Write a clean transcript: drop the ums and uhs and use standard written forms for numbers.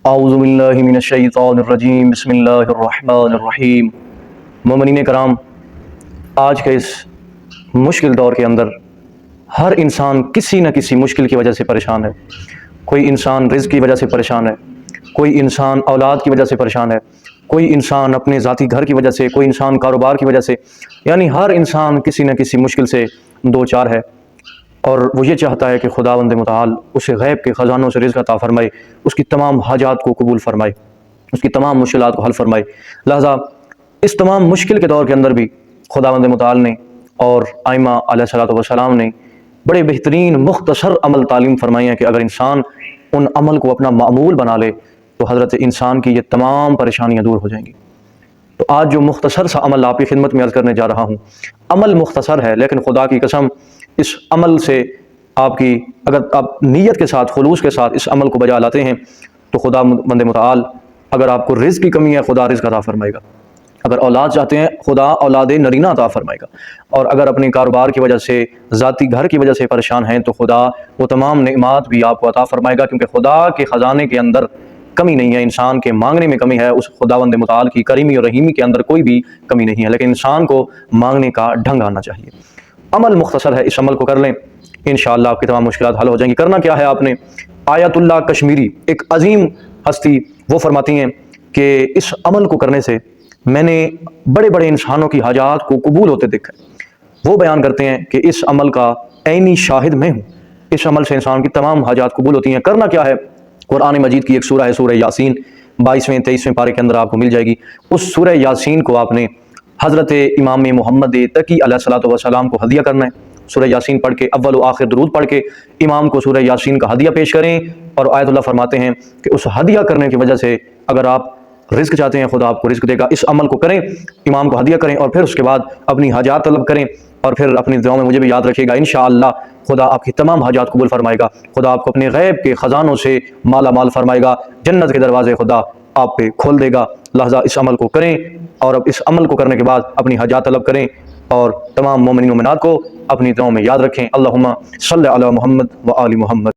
اعوذ باللہ من الشیطان الرجیم بسم اللہ الرحمن الرحیم۔ مومنین کرام، آج کے اس مشکل دور کے اندر ہر انسان کسی نہ کسی مشکل کی وجہ سے پریشان ہے۔ کوئی انسان رزق کی وجہ سے پریشان ہے، کوئی انسان اولاد کی وجہ سے پریشان ہے، کوئی انسان اپنے ذاتی گھر کی وجہ سے، کوئی انسان کاروبار کی وجہ سے، یعنی ہر انسان کسی نہ کسی مشکل سے دو چار ہے، اور وہ یہ چاہتا ہے کہ خداوند متعال اسے غیب کے خزانوں سے رزق عطا فرمائے، اس کی تمام حاجات کو قبول فرمائے، اس کی تمام مشکلات کو حل فرمائے۔ لہذا اس تمام مشکل کے دور کے اندر بھی خداوند متعال نے اور ائمہ علیہ الصلوۃ والسلام نے بڑے بہترین مختصر عمل تعلیم فرمائی ہیں کہ اگر انسان ان عمل کو اپنا معمول بنا لے تو حضرت انسان کی یہ تمام پریشانیاں دور ہو جائیں گی۔ تو آج جو مختصر سا عمل آپ کی خدمت میں عرض کرنے جا رہا ہوں، عمل مختصر ہے لیکن خدا کی قسم اس عمل سے آپ کی، اگر آپ نیت کے ساتھ، خلوص کے ساتھ اس عمل کو بجا لاتے ہیں تو خدا بند متعال، اگر آپ کو رزق کی کمی ہے خدا رزق عطا فرمائے گا، اگر اولاد چاہتے ہیں خدا اولاد نرینہ عطا فرمائے گا، اور اگر اپنے کاروبار کی وجہ سے، ذاتی گھر کی وجہ سے پریشان ہیں تو خدا وہ تمام نعمات بھی آپ کو عطا فرمائے گا، کیونکہ خدا کے خزانے کے اندر کمی نہیں ہے، انسان کے مانگنے میں کمی ہے، اس خداوند متعال کی کریمی اور رحیمی کے اندر کوئی بھی کمی نہیں ہے، لیکن انسان کو مانگنے کا ڈھنگ آنا چاہیے۔ عمل مختصر ہے، اس عمل کو کر لیں، انشاءاللہ آپ کی تمام مشکلات حل ہو جائیں گی۔ کرنا کیا ہے آپ نے؟ آیت اللہ کشمیری، ایک عظیم ہستی، وہ فرماتی ہیں کہ اس عمل کو کرنے سے میں نے بڑے بڑے انسانوں کی حاجات کو قبول ہوتے دیکھا ہے۔ وہ بیان کرتے ہیں کہ اس عمل کا عینی شاہد میں ہوں، اس عمل سے انسان کی تمام حاجات قبول ہوتی ہیں۔ کرنا کیا ہے؟ قرآن مجید کی ایک سورہ ہے سورہ یاسین، 22ویں 23ویں پارے کے اندر آپ کو مل جائے گی۔ اس سورہ یاسین کو آپ نے حضرت امام محمد تقی علیہ الصلوۃ والسلام کو ہدیہ کرنا ہے۔ سورہ یاسین پڑھ کے، اول و آخر درود پڑھ کے امام کو سورہ یاسین کا ہدیہ پیش کریں، اور آیت اللہ فرماتے ہیں کہ اس ہدیہ کرنے کی وجہ سے اگر آپ رزق چاہتے ہیں خدا آپ کو رزق دے گا۔ اس عمل کو کریں، امام کو ہدیہ کریں، اور پھر اس کے بعد اپنی حاجات طلب کریں، اور پھر اپنی دعاؤں میں مجھے بھی یاد رکھیے گا، انشاءاللہ خدا آپ کی تمام حاجات قبول فرمائے گا، خدا آپ کو اپنے غیب کے خزانوں سے مالا مال فرمائے گا، جنت کے دروازے خدا آپ پہ کھول دے گا۔ لہذا اس عمل کو کریں، اور اب اس عمل کو کرنے کے بعد اپنی حاجات طلب کریں، اور تمام مومنین و مومنات کو اپنی دعاؤں میں یاد رکھیں۔ اللہم صلی علی محمد و آل محمد۔